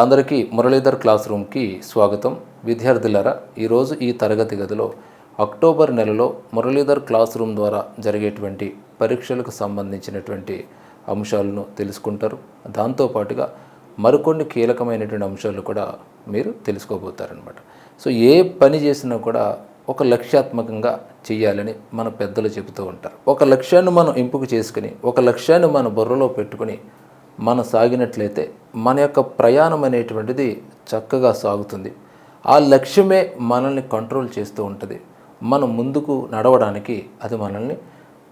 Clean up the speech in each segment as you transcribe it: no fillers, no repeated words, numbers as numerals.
అందరికీ మురళీధర్ క్లాస్ రూమ్కి స్వాగతం. విద్యార్థులారా, ఈరోజు ఈ తరగతి గదిలో అక్టోబర్ నెలలో మురళీధర్ క్లాస్ రూమ్ ద్వారా జరిగేటువంటి పరీక్షలకు సంబంధించినటువంటి అంశాలను తెలుసుకుంటారు. దాంతోపాటుగా మరికొన్ని కీలకమైనటువంటి అంశాలు కూడా మీరు తెలుసుకోబోతారనమాట. సో ఏ పని చేసినా కూడా ఒక లక్ష్యాత్మకంగా చేయాలని మన పెద్దలు చెబుతూ ఉంటారు. ఒక లక్ష్యాన్ని మనం ఎంపిక చేసుకుని, ఒక లక్ష్యాన్ని మన బుర్రలో పెట్టుకుని మనం సాగినట్లయితే మన యొక్క ప్రయాణం అనేటువంటిది చక్కగా సాగుతుంది. ఆ లక్ష్యమే మనల్ని కంట్రోల్ చేస్తూ ఉంటుంది. మనం ముందుకు నడవడానికి అది మనల్ని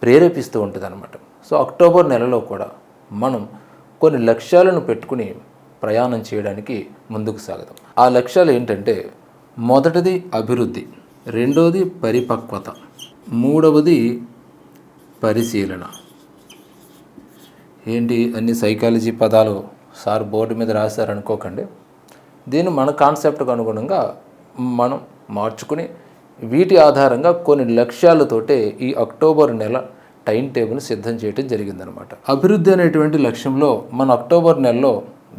ప్రేరేపిస్తూ ఉంటుంది అన్నమాట. సో అక్టోబర్ నెలలో కూడా మనం కొన్ని లక్ష్యాలను పెట్టుకుని ప్రయాణం చేయడానికి ముందుకు సాగుదాం. ఆ లక్ష్యాలు ఏంటంటే, మొదటిది అభివృద్ధి, రెండవది పరిపక్వత, మూడవది పరిశీలన. ఏంటి అన్ని సైకాలజీ పదాలు సార్ బోర్డు మీద రాశారనుకోకండి. దీన్ని మన కాన్సెప్ట్కి అనుగుణంగా మనం మార్చుకుని వీటి ఆధారంగా కొన్ని లక్ష్యాలతోటే ఈ అక్టోబర్ నెల టైం టేబుల్ సిద్ధం చేయడం జరిగిందనమాట. అభివృద్ధి అనేటువంటి లక్ష్యంలో మన అక్టోబర్ నెలలో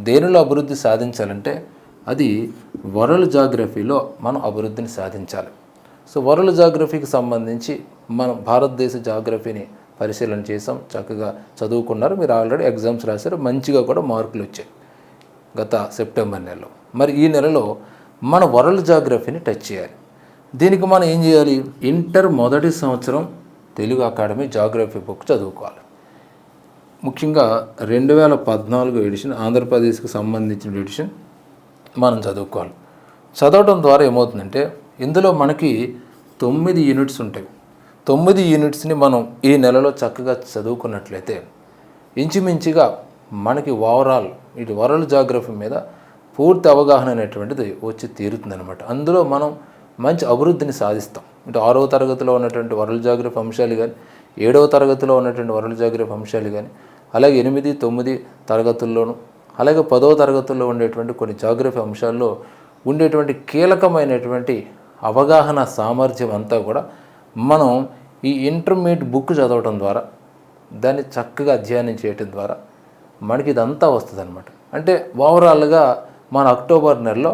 దేనిలో అభివృద్ధి సాధించాలంటే అది వరల్డ్ జాగ్రఫీలో మనం అభివృద్ధిని సాధించాలి. సో వరల్డ్ జాగ్రఫీకి సంబంధించి మనం భారతదేశ జాగ్రఫీని పరిశీలన చేసాం, చక్కగా చదువుకున్నారు, మీరు ఆల్రెడీ ఎగ్జామ్స్ రాశారు, మంచిగా కూడా మార్కులు వచ్చాయి గత సెప్టెంబర్ నెలలో. మరి ఈ నెలలో మన వరల్డ్ జాగ్రఫీని టచ్ చేయాలి. దీనికి మనం ఏం చేయాలి? ఇంటర్ మొదటి సంవత్సరం తెలుగు అకాడమీ జాగ్రఫీ బుక్ చదువుకోవాలి. ముఖ్యంగా 2014 ఎడిషన్, ఆంధ్రప్రదేశ్కి సంబంధించిన ఎడిషన్ మనం చదువుకోవాలి. చదవడం ద్వారా ఏమవుతుందంటే, ఇందులో మనకి 9 యూనిట్స్ ఉంటాయి. 9 యూనిట్స్ని మనం ఈ నెలలో చక్కగా చదువుకున్నట్లయితే ఇంచుమించుగా మనకి ఓవరాల్ ఇటు వరల్డ్ జాగ్రఫీ మీద పూర్తి అవగాహన అనేటువంటిది వచ్చి తీరుతుందనమాట. అందులో మనం మంచి అభివృద్ధిని సాధిస్తాం. ఇటు 6వ తరగతిలో ఉన్నటువంటి వరల్డ్ జాగ్రఫీ అంశాలు కానీ, 7వ తరగతిలో ఉన్నటువంటి వరల్డ్ జాగ్రఫీ అంశాలు కానీ, అలాగే 8, 9 తరగతుల్లోనూ, అలాగే 10వ తరగతుల్లో ఉండేటువంటి కొన్ని జాగ్రఫీ అంశాల్లో ఉండేటువంటి కీలకమైనటువంటి అవగాహన సామర్థ్యం అంతా కూడా మనం ఈ ఇంటర్మీడియట్ బుక్ చదవడం ద్వారా, దాన్ని చక్కగా అధ్యయనం చేయటం ద్వారా మనకి ఇదంతా వస్తుంది అనమాట. అంటే ఓవరాల్గా మన అక్టోబర్ నెలలో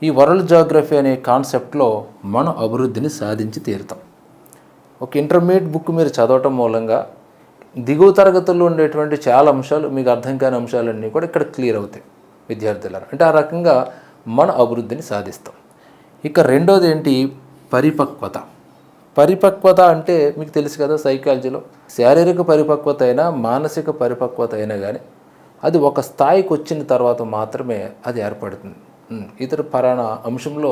ఈ వరల్డ్ జాగ్రఫీ అనే కాన్సెప్ట్లో మనం అభివృద్ధిని సాధించి తీరుతాం. ఒక ఇంటర్మీడియట్ బుక్ మీరు చదవటం మూలంగా దిగువ తరగతుల్లో ఉండేటువంటి చాలా అంశాలు, మీకు అర్థం కాని అంశాలన్నీ కూడా ఇక్కడ క్లియర్ అవుతాయి విద్యార్థులారా. అంటే ఆ రకంగా మన అభివృద్ధిని సాధిస్తాం. ఇక రెండోది ఏంటి? పరిపక్వత. పరిపక్వత అంటే మీకు తెలుసు కదా, సైకాలజీలో శారీరక పరిపక్వత అయినా మానసిక పరిపక్వత అయినా కానీ అది ఒక స్థాయికి వచ్చిన తర్వాత మాత్రమే అది ఏర్పడుతుంది. ఇతర పరాణ అంశంలో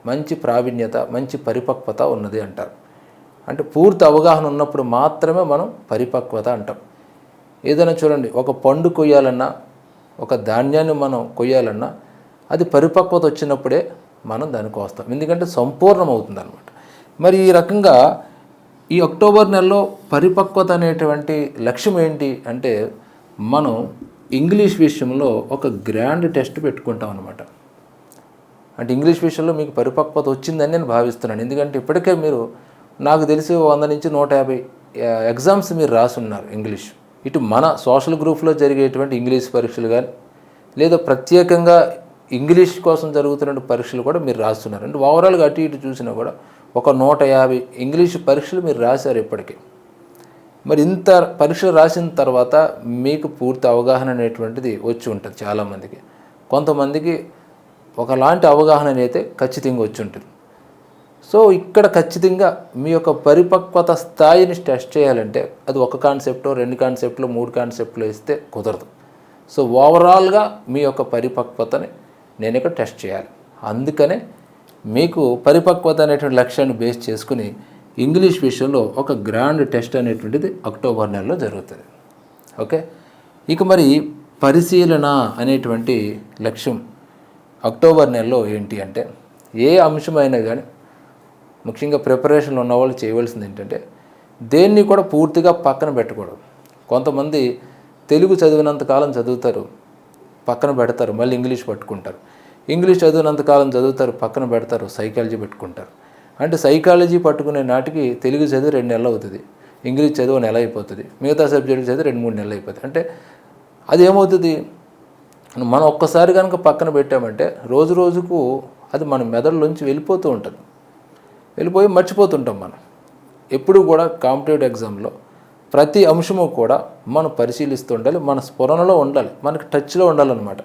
మంచి ప్రావీణ్యత, మంచి పరిపక్వత ఉన్నది అంటారు. అంటే పూర్తి అవగాహన ఉన్నప్పుడు మాత్రమే మనం పరిపక్వత అంటాం. ఏదైనా చూడండి, ఒక పండు కొయ్యాలన్నా, ఒక ధాన్యాన్ని మనం కొయ్యాలన్నా అది పరిపక్వత వచ్చినప్పుడే మనం దానికి వస్తాం, ఎందుకంటే సంపూర్ణం అవుతుంది అనమాట. మరి ఈ రకంగా ఈ అక్టోబర్ నెలలో పరిపక్వత అనేటువంటి లక్ష్యం ఏంటి అంటే, మనం ఇంగ్లీష్ విషయంలో ఒక గ్రాండ్ టెస్ట్ పెట్టుకుంటాం అనమాట. అంటే ఇంగ్లీష్ విషయంలో మీకు పరిపక్వత వచ్చిందని నేను భావిస్తున్నాను. ఎందుకంటే ఇప్పటికే మీరు నాకు తెలిసి 100 నుంచి 150 ఎగ్జామ్స్ మీరు రాసున్నారు ఇంగ్లీష్. ఇటు మన సోషల్ గ్రూప్లో జరిగేటువంటి ఇంగ్లీష్ పరీక్షలు కానీ, లేదా ప్రత్యేకంగా ఇంగ్లీష్ కోసం జరుగుతున్న పరీక్షలు కూడా మీరు రాస్తున్నారు. అంటే ఓవరాల్గా అటు ఇటు చూసినా కూడా ఒక 150 ఇంగ్లీష్ పరీక్షలు మీరు రాశారు ఇప్పటికీ. మరి ఇంత పరీక్షలు రాసిన తర్వాత మీకు పూర్తి అవగాహన అనేటువంటిది వచ్చి ఉంటుంది చాలామందికి. కొంతమందికి ఒకలాంటి అవగాహన అయితే ఖచ్చితంగా వచ్చి ఉంటుంది. సో ఇక్కడ ఖచ్చితంగా మీ యొక్క పరిపక్వత స్థాయిని టెస్ట్ చేయాలంటే అది ఒక కాన్సెప్టో, 2 కాన్సెప్ట్లో, 3 కాన్సెప్ట్లో ఇస్తే కుదరదు. సో ఓవరాల్గా మీ యొక్క పరిపక్వతని నేను ఇక్కడ టెస్ట్ చేయాలి. అందుకనే మీకు పరిపక్వత అనేటువంటి లక్ష్యాన్ని బేస్ చేసుకుని ఇంగ్లీష్ విషయంలో ఒక గ్రాండ్ టెస్ట్ అనేటువంటిది అక్టోబర్ నెలలో జరుగుతుంది. ఓకే, ఇక మరి పరిశీలన అనేటువంటి లక్ష్యం అక్టోబర్ నెలలో ఏంటి అంటే, ఏ అంశమైనా కానీ ముఖ్యంగా ప్రిపరేషన్లో ఉన్నవాళ్ళు చేయవలసింది ఏంటంటే, దేన్ని కూడా పూర్తిగా పక్కన పెట్టకూడదు. కొంతమంది తెలుగు చదివినంతకాలం చదువుతారు, పక్కన పెడతారు, మళ్ళీ ఇంగ్లీష్ పట్టుకుంటారు. ఇంగ్లీష్ చదివినంతకాలం చదువుతారు, పక్కన పెడతారు, సైకాలజీ పెట్టుకుంటారు. అంటే సైకాలజీ పట్టుకునే నాటికి తెలుగు చదివి 2 నెలలు అవుతుంది, ఇంగ్లీష్ చదివి 1 నెల అయిపోతుంది, మిగతా సబ్జెక్టులు చదివి 2-3 నెలలు అయిపోతుంది. అంటే అది ఏమవుతుంది? మనం ఒక్కసారి కనుక పక్కన పెట్టామంటే రోజు రోజుకు అది మన మెదడులోంచి వెళ్ళిపోతూ ఉంటుంది, వెళ్ళిపోయి మర్చిపోతుంటాం మనం. ఎప్పుడు కూడా కాంపిటేటివ్ ఎగ్జామ్లో ప్రతి అంశము కూడా మనం పరిశీలిస్తూ ఉండాలి, మన స్ఫురణలో ఉండాలి, మనకి టచ్లో ఉండాలన్నమాట.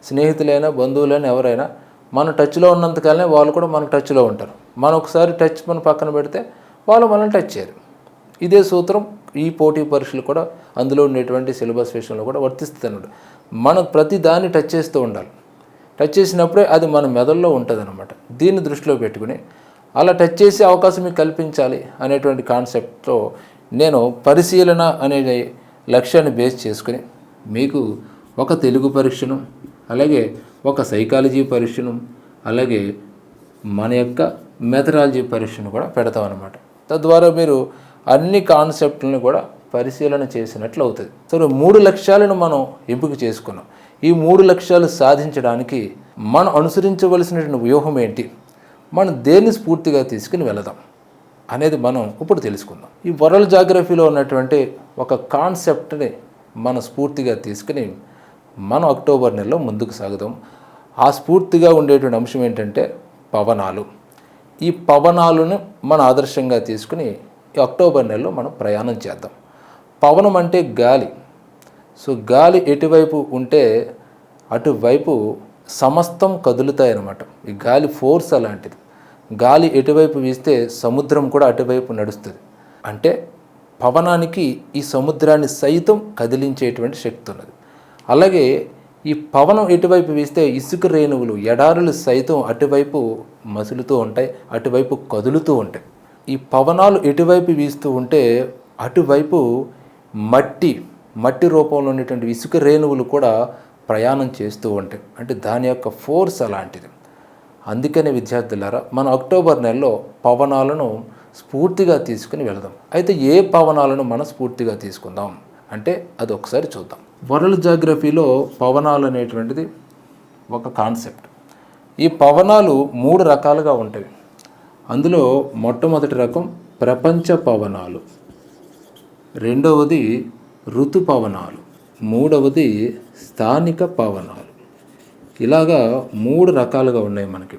స్నేహితులైనా బంధువులైనా ఎవరైనా మన టచ్లో ఉన్నంతకాలనే వాళ్ళు కూడా మనకు టచ్లో ఉంటారు. మనం ఒకసారి టచ్ మన పక్కన పెడితే వాళ్ళు మనల్ని టచ్ చేయరు. ఇదే సూత్రం ఈ పోటీ పరీక్షలు కూడా అందులో ఉండేటువంటి సిలబస్ విషయంలో కూడా వర్తిస్తుంది అన్నమాట. మనం ప్రతి దాన్ని టచ్ చేస్తూ ఉండాలి. టచ్ చేసినప్పుడే అది మన మెదడులో ఉంటుంది అన్నమాట. దీన్ని దృష్టిలో పెట్టుకుని అలా టచ్ చేసే అవకాశం మీకు కల్పించాలి అనేటువంటి కాన్సెప్ట్తో నేను పరిశీలన అనే లక్ష్యాన్ని బేస్ చేసుకుని మీకు ఒక తెలుగు పరీక్షను, అలాగే ఒక సైకాలజీ పరీక్షను, అలాగే మన యొక్క మెథడాలజీ పరీక్షను కూడా పెడతామన్నమాట. తద్వారా మీరు అన్ని కాన్సెప్ట్లను కూడా పరిశీలన చేసినట్లు అవుతుంది. సో 3 లక్ష్యాలను మనం ఎంపిక చేసుకున్నాం. ఈ 3 లక్ష్యాలు సాధించడానికి మనం అనుసరించవలసినటువంటి వ్యూహం ఏంటి, మనం దేన్ని స్ఫూర్తిగా తీసుకుని వెళదాం అనేది మనం ఇప్పుడు తెలుసుకుందాం. ఈ వరల్డ్ జాగ్రఫీలో ఉన్నటువంటి ఒక కాన్సెప్ట్ని మనం స్ఫూర్తిగా తీసుకుని మనం అక్టోబర్ నెలలో ముందుకు సాగుదాం. ఆ స్ఫూర్తిగా ఉండేటువంటి అంశం ఏంటంటే పవనాలు. ఈ పవనాలను మన ఆదర్శంగా తీసుకుని ఈ అక్టోబర్ నెలలో మనం ప్రయాణం చేద్దాం. పవనం అంటే గాలి. సో గాలి ఎటువైపు ఉంటే అటువైపు సమస్తం కదులుతాయన్నమాట. ఈ గాలి ఫోర్స్ అలాంటిది. గాలి ఎటువైపు వీస్తే సముద్రం కూడా అటువైపు నడుస్తుంది. అంటే పవనానికి ఈ సముద్రాన్ని సైతం కదిలించేటువంటి శక్తి ఉన్నది. అలాగే ఈ పవనం ఎటువైపు వీస్తే ఇసుక రేణువులు, ఎడారులు సైతం అటువైపు మసులుతూ ఉంటాయి, అటువైపు కదులుతూ ఉంటాయి. ఈ పవనాలు ఎటువైపు వీస్తూ ఉంటే అటువైపు మట్టి రూపంలో ఉండేటువంటి ఇసుక రేణువులు కూడా ప్రయాణం చేస్తూ ఉంటాయి. అంటే దాని యొక్క ఫోర్స్ అలాంటిది. అందుకనే విద్యార్థులారా, మన అక్టోబర్ నెలలో పవనాలను స్ఫూర్తిగా తీసుకుని వెళదాం. అయితే ఏ పవనాలను మనం స్ఫూర్తిగా తీసుకుందాం అంటే అది ఒకసారి చూద్దాం. వరల్డ్ జాగ్రఫీలో పవనాలు అనేటువంటిది ఒక కాన్సెప్ట్. ఈ పవనాలు 3 రకాలుగా ఉంటాయి. అందులో మొట్టమొదటి రకం ప్రపంచ పవనాలు, రెండవది ఋతుపవనాలు, మూడవది స్థానిక పవనాలు. ఇలాగా 3 రకాలుగా ఉన్నాయి మనకి.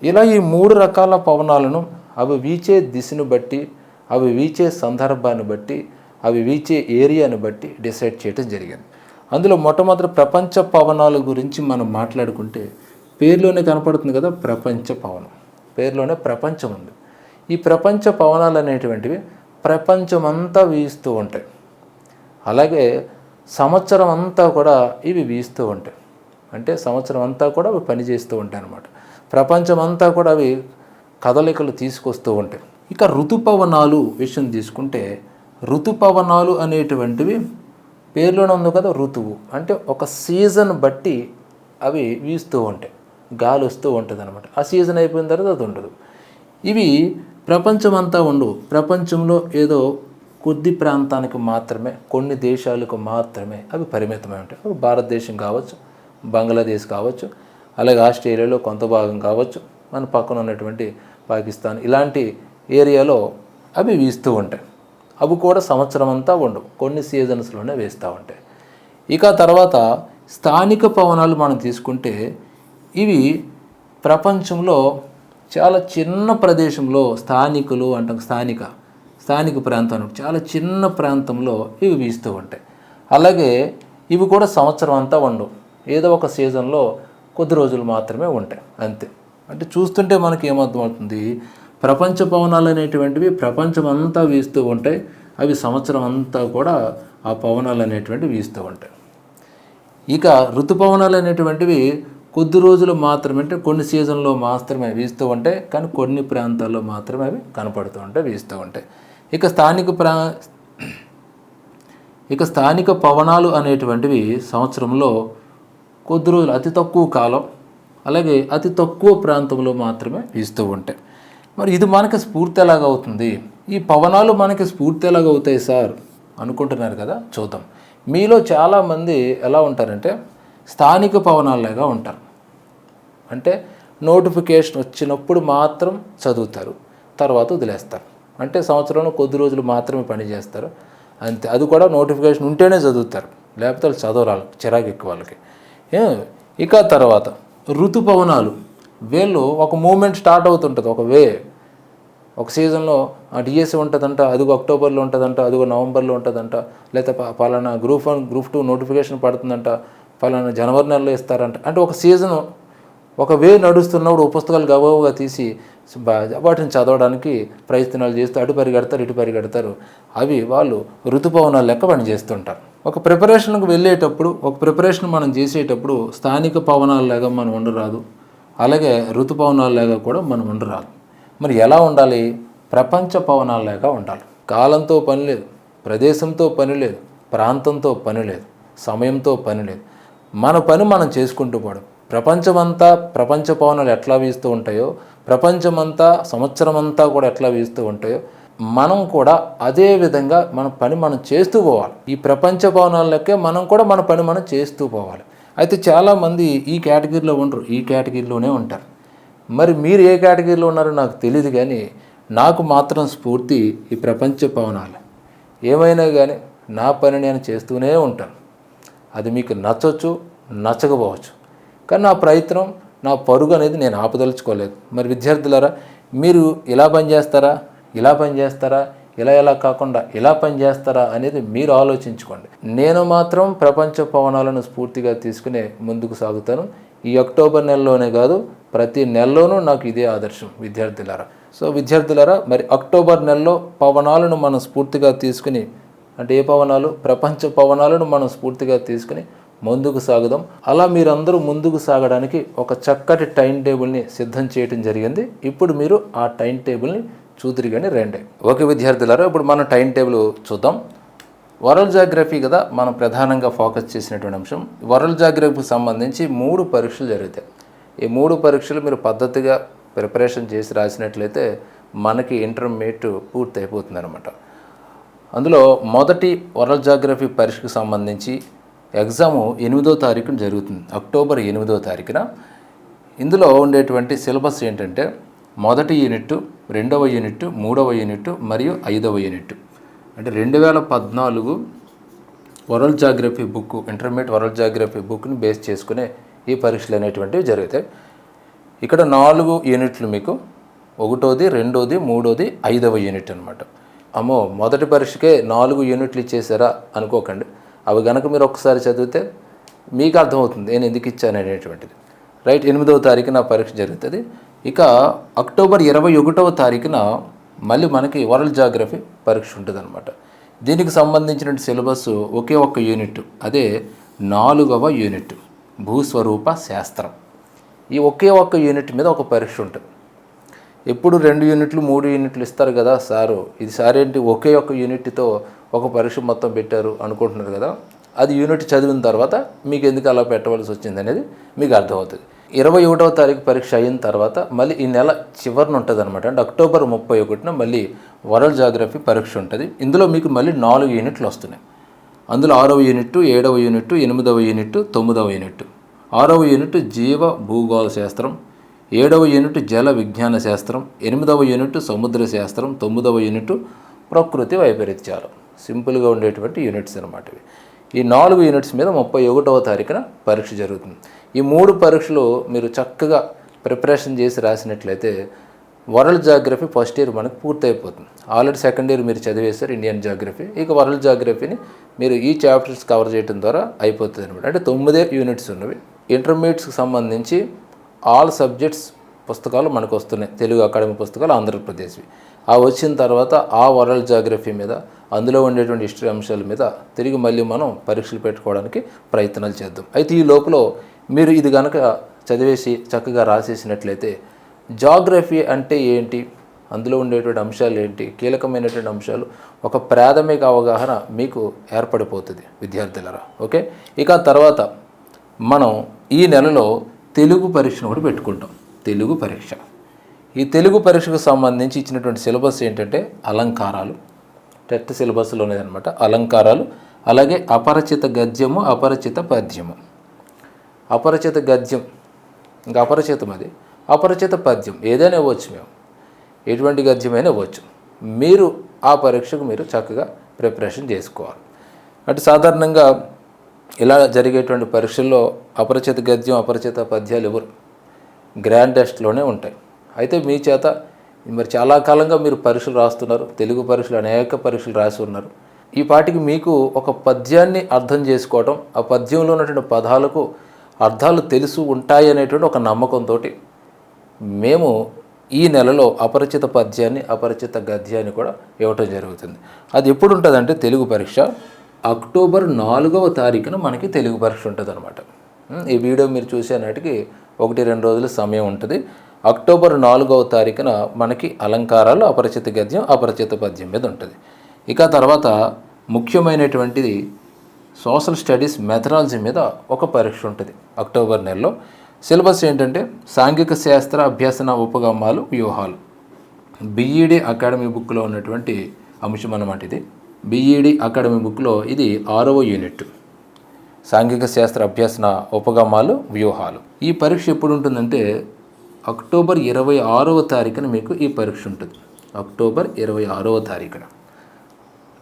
ఇలా ఈ 3 రకాల పవనాలను అవి వీచే దిశను బట్టి, అవి వీచే సందర్భాన్ని బట్టి, అవి వీచే ఏరియాని బట్టి డిసైడ్ చేయడం జరిగింది. అందులో మొట్టమొదటి ప్రపంచ పవనాల గురించి మనం మాట్లాడుకుంటే పేరులోనే కనపడుతుంది కదా, ప్రపంచ పవనం. పేరులోనే ప్రపంచం ఉంది. ఈ ప్రపంచ పవనాలు అనేటువంటివి ప్రపంచమంతా వీస్తూ ఉంటాయి. అలాగే సంవత్సరం అంతా కూడా ఇవి వీస్తూ ఉంటాయి. అంటే సంవత్సరం అంతా కూడా అవి పనిచేస్తూ ఉంటాయి అన్నమాట. ప్రపంచం అంతా కూడా అవి కదలికలు తీసుకొస్తూ ఉంటాయి. ఇక ఋతుపవనాలు విషయం తీసుకుంటే, ఋతుపవనాలు అనేటువంటివి పేర్లోనే ఉంది కదా, ఋతువు అంటే ఒక సీజన్ బట్టి అవి వీస్తూ ఉంటాయి, గాలి వస్తూ ఉంటుంది అనమాట. ఆ సీజన్ అయిపోయిన తర్వాత అది ఉండదు. ఇవి ప్రపంచం అంతా ఉండవు. ప్రపంచంలో ఏదో కొద్ది ప్రాంతానికి మాత్రమే, కొన్ని దేశాలకు మాత్రమే అవి పరిమితమై ఉంటాయి. అవి భారతదేశం కావచ్చు, బంగ్లాదేశ్ కావచ్చు, అలాగే ఆస్ట్రేలియాలో కొంత భాగం కావచ్చు, మన పక్కన ఉన్నటువంటి పాకిస్తాన్, ఇలాంటి ఏరియాలో అవి వీస్తూ ఉంటాయి. అవి కూడా సంవత్సరం అంతా ఉండవు, కొన్ని సీజన్స్లోనే వేస్తూ ఉంటాయి. ఇక తర్వాత స్థానిక పవనాలు మనం తీసుకుంటే ఇవి ప్రపంచంలో చాలా చిన్న ప్రదేశంలో, స్థానికులు అంటాం, స్థానిక ప్రాంతం చాలా చిన్న ప్రాంతంలో ఇవి వీస్తూ ఉంటాయి. అలాగే ఇవి కూడా సంవత్సరం అంతా ఉండవు, ఏదో ఒక సీజన్లో కొద్ది రోజులు మాత్రమే ఉంటాయి అంతే. అంటే చూస్తుంటే మనకి ఏమర్థమవుతుంది, ప్రపంచ పవనాలు అనేటువంటివి ప్రపంచం అంతా వీస్తూ ఉంటాయి, అవి సంవత్సరం అంతా కూడా ఆ పవనాలు అనేటువంటివి వీస్తూ ఉంటాయి. ఇక ఋతుపవనాలు అనేటువంటివి కొద్ది రోజులు మాత్రమే, అంటే కొన్ని సీజన్లో మాత్రమే వీస్తూ ఉంటాయి, కానీ కొన్ని ప్రాంతాల్లో మాత్రమే అవి కనపడుతూ ఉంటాయి, వీస్తూ ఉంటాయి. ఇక స్థానిక పవనాలు అనేటువంటివి సంవత్సరంలో కొద్ది రోజులు, అతి తక్కువ కాలం, అలాగే అతి తక్కువ ప్రాంతంలో మాత్రమే వీస్తూ ఉంటాయి. మరి ఇది మనకి స్ఫూర్తి ఎలాగ అవుతుంది, ఈ పవనాలు మనకి స్ఫూర్తి ఎలాగ అవుతాయి సార్ అనుకుంటున్నారు కదా, చూద్దాం. మీలో చాలామంది ఎలా ఉంటారంటే స్థానిక పవనాల్లాగా ఉంటారు. అంటే నోటిఫికేషన్ వచ్చినప్పుడు మాత్రం చదువుతారు, తర్వాత వదిలేస్తారు. అంటే సంవత్సరంలో కొద్ది రోజులు మాత్రమే పని చేస్తారు అంతే. అది కూడా నోటిఫికేషన్ ఉంటేనే చదువుతారు, లేకపోతే వాళ్ళు చదవరాలు, చిరాకు ఎక్కువ వాళ్ళకి. ఏ ఇక తర్వాత ఋతుపవనాలు, వీళ్ళు ఒక మూమెంట్ స్టార్ట్ అవుతుంటుంది, ఒక సీజన్లో డిఎస్సి ఉంటుందంట, అదిగో అక్టోబర్లో ఉంటుందంట, అదిగో నవంబర్లో ఉంటుందంట, లేకపోతే పలానా గ్రూప్ 1 గ్రూప్ 2 నోటిఫికేషన్ పడుతుందంట, పలానా జనవరి నెలలో ఇస్తారంట. అంటే ఒక సీజను ఒక నడుస్తున్నప్పుడు పుస్తకాలు గబగబా తీసి వాటిని చదవడానికి ప్రయత్నాలు చేస్తూ అటు పరిగెడతారు ఇటు పరిగెడతారు. అవి వాళ్ళు ఋతుపవనాలు లెక్క పని చేస్తుంటారు. ఒక ప్రిపరేషన్కి వెళ్ళేటప్పుడు, ఒక ప్రిపరేషన్ మనం చేసేటప్పుడు స్థానిక పవనాలలాగా మనం ఉండరాదు, అలాగే ఋతుపవనాలలాగా కూడా మనం ఉండరాదు. మరి ఎలా ఉండాలి? ప్రపంచ పవనాలలాగా ఉండాలి. కాలంతో పని లేదు, ప్రదేశంతో పని లేదు, ప్రాంతంతో పని లేదు, సమయంతో పని లేదు. మన పని మనం చేసుకుంటూ పోవడం. ప్రపంచమంతా ప్రపంచ పవనాలు ఎట్లా వీస్తూ ఉంటాయో, ప్రపంచమంతా సంవత్సరం అంతా కూడా ఎట్లా వీస్తూ ఉంటాయో, మనం కూడా అదే విధంగా మన పని మనం చేస్తూ పోవాలి. ఈ ప్రపంచ పవనాలకే మనం కూడా మన పని మనం చేస్తూ పోవాలి. అయితే చాలామంది ఈ కేటగిరీలో ఉండరు, ఈ కేటగిరీలోనే ఉంటారు. మరి మీరు ఏ కేటగిరీలో ఉన్నారో నాకు తెలియదు, కానీ నాకు మాత్రం స్ఫూర్తి ఈ ప్రపంచ పవనాలు. ఏమైనా కానీ నా పని నేను చేస్తూనే ఉంటాను. అది మీకు నచ్చవచ్చు, నచ్చకపోవచ్చు, కానీ నా ప్రయత్నం, నా పరుగు అనేది నేను ఆపదలుచుకోలేదు. మరి విద్యార్థులారా, మీరు ఇలా పనిచేస్తారా, ఇలా పనిచేస్తారా, ఇలా కాకుండా ఇలా పనిచేస్తారా అనేది మీరు ఆలోచించుకోండి. నేను మాత్రం ప్రపంచ పవనాలను స్ఫూర్తిగా తీసుకునే ముందుకు సాగుతాను. ఈ అక్టోబర్ నెలలోనే కాదు, ప్రతి నెలలోనూ నాకు ఇదే ఆదర్శం విద్యార్థులారా. సో విద్యార్థులారా, మరి అక్టోబర్ నెలలో పవనాలను మనం స్ఫూర్తిగా తీసుకుని, అంటే ఏ పవనాలు? ప్రపంచ పవనాలను మనం స్ఫూర్తిగా తీసుకుని ముందుకు సాగుదాం. అలా మీరందరూ ముందుకు సాగడానికి ఒక చక్కటి టైం టేబుల్ని సిద్ధం చేయడం జరిగింది. ఇప్పుడు మీరు ఆ టైం టేబుల్ని చూతిరిగానే రండి. ఓకే విద్యార్థులారా, ఇప్పుడు మనం టైం టేబుల్ చూద్దాం. వరల్డ్ జాగ్రఫీ కదా మనం ప్రధానంగా ఫోకస్ చేసినటువంటి అంశం. వరల్డ్ జాగ్రఫీకి సంబంధించి 3 పరీక్షలు జరుగుతాయి. ఈ 3 పరీక్షలు మీరు పద్ధతిగా ప్రిపరేషన్ చేసి రాసినట్లయితే మనకి ఇంటర్మీడియట్ పూర్తి అయిపోతుంది అనమాట. అందులో మొదటి వరల్డ్ జాగ్రఫీ పరీక్షకు సంబంధించి ఎగ్జాము 8వ తారీఖున జరుగుతుంది, అక్టోబర్ 8వ తారీఖున. ఇందులో ఉండేటువంటి సిలబస్ ఏంటంటే మొదటి యూనిట్, 2వ యూనిట్, 3వ యూనిట్ మరియు 5వ యూనిట్. అంటే 2014 world geography book, intermediate world geography బుక్ని బేస్ చేసుకునే ఈ పరీక్షలు అనేటువంటివి జరుగుతాయి. ఇక్కడ 4 యూనిట్లు మీకు, 1వది, 2వది, 3వది, 5వ యూనిట్ అనమాట. అమ్మో, మొదటి పరీక్షకే 4 యూనిట్లు ఇచ్చేసారా అనుకోకండి. అవి కనుక మీరు ఒక్కసారి చదివితే మీకు అర్థమవుతుంది నేను ఎందుకు ఇచ్చాను అనేటువంటిది. రైట్, 8వ తారీఖున పరీక్ష జరుగుతుంది. ఇక అక్టోబర్ 21వ తారీఖున మళ్ళీ మనకి వరల్డ్ జాగ్రఫీ పరీక్ష ఉంటుంది అనమాట. దీనికి సంబంధించిన సిలబస్ ఒకే ఒక్క యూనిట్, అదే 4వ యూనిట్, భూస్వరూప శాస్త్రం. ఈ ఒకే ఒక్క యూనిట్ మీద ఒక పరీక్ష ఉంటుంది. ఎప్పుడు 2 యూనిట్లు 3 యూనిట్లు ఇస్తారు కదా సారు, ఇది సారేంటి ఒకే ఒక్క యూనిట్తో ఒక పరీక్ష మొత్తం పెట్టారు అనుకుంటున్నారు కదా. అది యూనిట్ చదివిన తర్వాత మీకు ఎందుకు అలా పెట్టవలసి వచ్చింది అనేది మీకు అర్థమవుతుంది. 21వ తారీఖు పరీక్ష అయిన తర్వాత మళ్ళీ ఈ నెల చివరిన ఉంటుంది అనమాట. అంటే అక్టోబర్ 31న మళ్ళీ వరల్డ్ జాగ్రఫీ పరీక్ష ఉంటుంది. ఇందులో మీకు మళ్ళీ 4 యూనిట్లు వస్తున్నాయి. అందులో 6వ యూనిట్, 7వ యూనిట్, 8వ యూనిట్, 9వ యూనిట్. 6వ యూనిట్ జీవ భూగోళ శాస్త్రం, 7వ యూనిట్ జల విజ్ఞాన శాస్త్రం, 8వ యూనిట్ సముద్ర శాస్త్రం, 9వ యూనిట్ ప్రకృతి వైపరీత్యాలు. సింపుల్గా ఉండేటువంటి యూనిట్స్ అనమాట ఇవి. ఈ 4 యూనిట్స్ మీద 31వ తారీఖున పరీక్ష జరుగుతుంది. ఈ 3 పరీక్షలు మీరు చక్కగా ప్రిపరేషన్ చేసి రాసినట్లయితే వరల్డ్ జాగ్రఫీ ఫస్ట్ ఇయర్ మనకు పూర్తయిపోతుంది. ఆల్రెడీ సెకండ్ ఇయర్ మీరు చదివేశారు ఇండియన్ జాగ్రఫీ. ఇక వరల్డ్ జాగ్రఫీని మీరు ఈ చాప్టర్స్ కవర్ చేయడం ద్వారా అయిపోతుంది అనమాట. అంటే 9 యూనిట్స్ ఉన్నవి. ఇంటర్మీడియట్స్కి సంబంధించి ఆల్ సబ్జెక్ట్స్ పుస్తకాలు మనకు వస్తున్నాయి, తెలుగు అకాడమీ పుస్తకాలు ఆంధ్రప్రదేశ్వి. ఆ వచ్చిన తర్వాత ఆ వరల్డ్ జాగ్రఫీ మీద, అందులో ఉండేటువంటి హిస్టరీ అంశాల మీద తిరిగి మళ్ళీ మనం పరీక్షలు పెట్టుకోవడానికి ప్రయత్నాలు చేద్దాం. అయితే ఈ లోపల మీరు ఇది కనుక చదివేసి చక్కగా రాసేసినట్లయితే జాగ్రఫీ అంటే ఏంటి, అందులో ఉండేటువంటి అంశాలు ఏంటి, కీలకమైనటువంటి అంశాలు ఒక ప్రాథమిక అవగాహన మీకు ఏర్పడిపోతుంది విద్యార్థులరా. ఓకే, ఇక తర్వాత మనం ఈ నెలలో తెలుగు పరీక్షను కూడా పెట్టుకుంటాం. తెలుగు పరీక్ష, ఈ తెలుగు పరీక్షకు సంబంధించి ఇచ్చినటువంటి సిలబస్ ఏంటంటే అలంకారాలు. టెట్ సిలబస్లోనే అనమాట అలంకారాలు, అలాగే అపరిచిత గద్యము, అపరిచిత పద్యము. అపరిచిత గద్యం ఇంకా అపరిచితం, అది అపరిచిత పద్యం ఏదైనా ఇవ్వచ్చు, మేము ఎటువంటి గద్యమైనా ఇవ్వచ్చు. మీరు ఆ పరీక్షకు మీరు చక్కగా ప్రిపరేషన్ చేసుకోవాలి. అంటే సాధారణంగా ఇలా జరిగేటువంటి పరీక్షల్లో అపరిచిత గద్యం అపరిచిత పద్యాలు ఎవరు గ్రాండ్ టెస్ట్లోనే ఉంటాయి. అయితే మీ చేత మరి చాలా కాలంగా మీరు పరీక్షలు రాస్తున్నారు, తెలుగు పరీక్షలు అనేక పరీక్షలు రాసి ఉన్నారు. ఈ పాటికి మీకు ఒక పద్యాన్ని అర్థం చేసుకోవటం, ఆ పద్యంలో ఉన్నటువంటి పదాలకు అర్థాలు తెలుసు ఉంటాయి అనేటువంటి ఒక నమ్మకంతో మేము ఈ నెలలో అపరిచిత పద్యాన్ని అపరిచిత గద్యాన్ని కూడా ఇవ్వటం జరుగుతుంది. అది ఎప్పుడు ఉంటుందంటే తెలుగు పరీక్ష అక్టోబర్ 4వ తారీఖున మనకి తెలుగు పరీక్ష ఉంటుంది అనమాట. ఈ వీడియో మీరు చూసే నాటికి 1-2 రోజుల సమయం ఉంటుంది. అక్టోబర్ 4వ తారీఖున మనకి అలంకారాలు అపరిచిత గద్యం అపరిచిత పద్యం మీద ఉంటుంది. ఇక తర్వాత ముఖ్యమైనటువంటిది సోషల్ స్టడీస్ మెథడాలజీ మీద ఒక పరీక్ష ఉంటుంది అక్టోబర్ నెలలో. సిలబస్ ఏంటంటే సాంఘిక శాస్త్ర అభ్యసన ఉపగమాలు వ్యూహాలు, బిఈడి అకాడమీ బుక్లో ఉన్నటువంటి అంశం అన్నమాట. ఇది బిఈడి అకాడమీ బుక్లో ఇది 6వ యూనిట్, సాంఘిక శాస్త్ర అభ్యసన ఉపగమాలు వ్యూహాలు. ఈ పరీక్ష ఎప్పుడు ఉంటుందంటే అక్టోబర్ 26వ తారీఖున మీకు ఈ పరీక్ష ఉంటుంది. అక్టోబర్ 26వ తారీఖున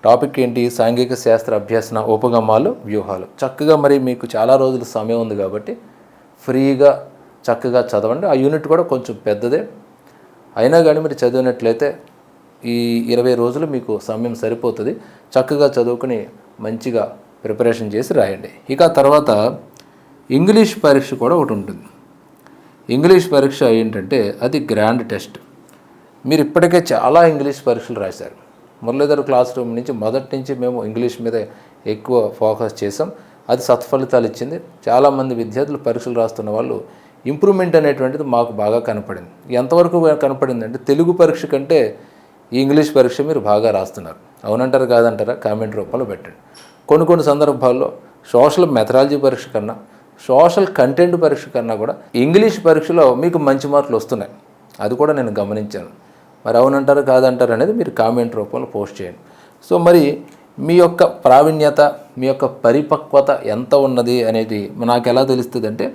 టాపిక్ ఏంటి? సాంఘిక శాస్త్ర అభ్యసన ఉపగమాలు వ్యూహాలు. చక్కగా మరి మీకు చాలా రోజుల సమయం ఉంది కాబట్టి ఫ్రీగా చక్కగా చదవండి. ఆ యూనిట్ కూడా కొంచెం పెద్దదే అయినా కానీ మీరు చదివినట్లయితే ఈ 20 రోజులు మీకు సమయం సరిపోతుంది. చక్కగా చదువుకుని మంచిగా ప్రిపరేషన్ చేసి రాయండి. ఇక తర్వాత ఇంగ్లీష్ పరీక్ష కూడా ఒకటి ఉంటుంది. ఇంగ్లీష్ పరీక్ష ఏంటంటే అది గ్రాండ్ టెస్ట్. మీరు ఇప్పటికే చాలా ఇంగ్లీష్ పరీక్షలు రాశారు. మురళీధర్ క్లాస్ రూమ్ నుంచి మొదటి నుంచి మేము ఇంగ్లీష్ మీద ఎక్కువ ఫోకస్ చేసాం. అది సత్ఫలితాలు ఇచ్చింది. చాలామంది విద్యార్థులు పరీక్షలు రాస్తున్న వాళ్ళు ఇంప్రూవ్మెంట్ అనేటువంటిది మాకు బాగా కనపడింది. ఎంతవరకు కనపడిందంటే తెలుగు పరీక్ష కంటే ఈ ఇంగ్లీష్ పరీక్ష మీరు బాగా రాస్తున్నారు. అవునంటారా కాదంటారా కామెంట్ రూపంలో పెట్టండి. కొన్ని సందర్భాల్లో సోషల్ మెథడాలజీ పరీక్ష కన్నా సోషల్ కంటెంట్ పరీక్ష కన్నా కూడా ఇంగ్లీష్ పరీక్షలో మీకు మంచి మార్కులు వస్తున్నాయి. అది కూడా నేను గమనించాను. మరి అవునంటారా కాదంటారా అనేది మీరు కామెంట్ రూపంలో పోస్ట్ చేయండి. సో మరి మీ యొక్క ప్రావీణ్యత, మీ యొక్క పరిపక్వత ఎంత ఉన్నది అనేది నాకు ఎలా తెలుస్తుంది అంటే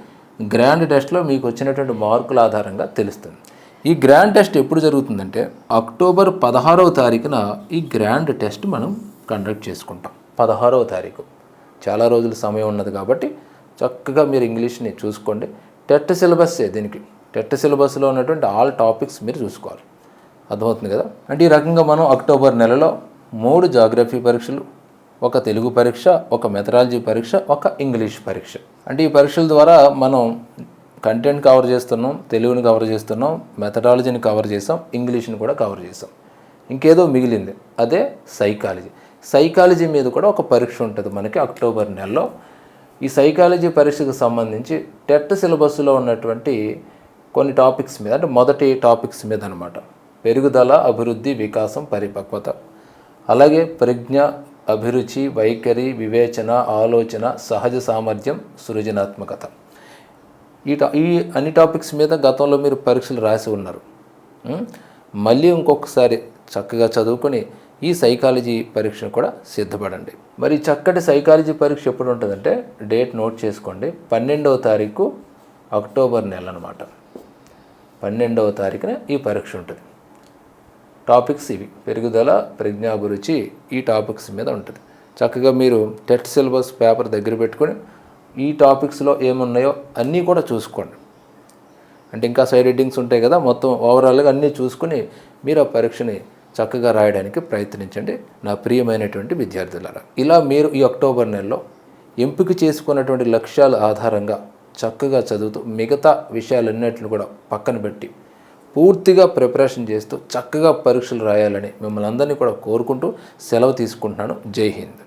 గ్రాండ్ టెస్ట్లో మీకు వచ్చినటువంటి మార్కుల ఆధారంగా తెలుస్తుంది. ఈ గ్రాండ్ టెస్ట్ ఎప్పుడు జరుగుతుందంటే అక్టోబర్ 16వ తారీఖున ఈ గ్రాండ్ టెస్ట్ మనం కండక్ట్ చేసుకుంటాం. 16వ తారీఖు చాలా రోజుల సమయం ఉన్నది కాబట్టి చక్కగా మీరు ఇంగ్లీష్ని చూసుకోండి. టెట్ సిలబస్సే దీనికి. టెట్ సిలబస్లో ఉన్నటువంటి ఆల్ టాపిక్స్ మీరు చూసుకోవాలి. అర్థమవుతుంది కదా. అంటే ఈ రకంగా మనం అక్టోబర్ నెలలో 3 జాగ్రఫీ పరీక్షలు, ఒక తెలుగు పరీక్ష, ఒక మెథడాలజీ పరీక్ష, ఒక ఇంగ్లీష్ పరీక్ష. అంటే ఈ పరీక్షల ద్వారా మనం కంటెంట్ కవర్ చేస్తున్నాం, తెలుగుని కవర్ చేస్తున్నాం, మెథడాలజీని కవర్ చేసాం, ఇంగ్లీష్ని కూడా కవర్ చేసాం. ఇంకేదో మిగిలింది, అదే సైకాలజీ. సైకాలజీ మీద కూడా ఒక పరీక్ష ఉంటుంది మనకి అక్టోబర్ నెలలో. ఈ సైకాలజీ పరీక్షకు సంబంధించి టెట్ సిలబస్లో ఉన్నటువంటి కొన్ని టాపిక్స్ మీద, అంటే మొదటి టాపిక్స్ మీద అనమాట. పెరుగుదల, అభివృద్ధి, వికాసం, పరిపక్వత, అలాగే ప్రజ్ఞ, అభిరుచి, వైఖరి, వివేచన, ఆలోచన, సహజ సామర్థ్యం, సృజనాత్మకత. ఈ అన్ని టాపిక్స్ మీద గతంలో మీరు పరీక్షలు రాసి ఉన్నారు. మళ్ళీ ఇంకొకసారి చక్కగా చదువుకొని ఈ సైకాలజీ పరీక్షను కూడా సిద్ధపడండి. మరి చక్కటి సైకాలజీ పరీక్ష ఎప్పుడు ఉంటుందంటే డేట్ నోట్ చేసుకోండి. 12వ తారీఖు అక్టోబర్ నెల అనమాట. 12వ తారీఖున ఈ పరీక్ష ఉంటుంది. టాపిక్స్ ఇవి: పెరుగుదల, ప్రజ్ఞాభిరుచి, ఈ టాపిక్స్ మీద ఉంటుంది. చక్కగా మీరు టెట్ సిలబస్ పేపర్ దగ్గర పెట్టుకొని ఈ టాపిక్స్లో ఏమున్నాయో అన్నీ కూడా చూసుకోండి. అంటే ఇంకా సైడ్ హెడ్డింగ్స్ ఉంటాయి కదా, మొత్తం ఓవరాల్గా అన్నీ చూసుకుని మీరు ఆ పరీక్షని చక్కగా రాయడానికి ప్రయత్నించండి నా ప్రియమైనటువంటి విద్యార్థులారా. ఇలా మీరు ఈ అక్టోబర్ నెలలో ఎంపిక చేసుకున్నటువంటి లక్ష్యాల ఆధారంగా చక్కగా చదువుతూ మిగతా విషయాలన్నింటిని కూడా పక్కన పెట్టి పూర్తిగా ప్రిపరేషన్ చేస్తూ చక్కగా పరీక్షలు రాయాలని మిమ్మల్ని అందరినీ కూడా కోరుకుంటూ సెలవు తీసుకుంటున్నాను. జై హింద్.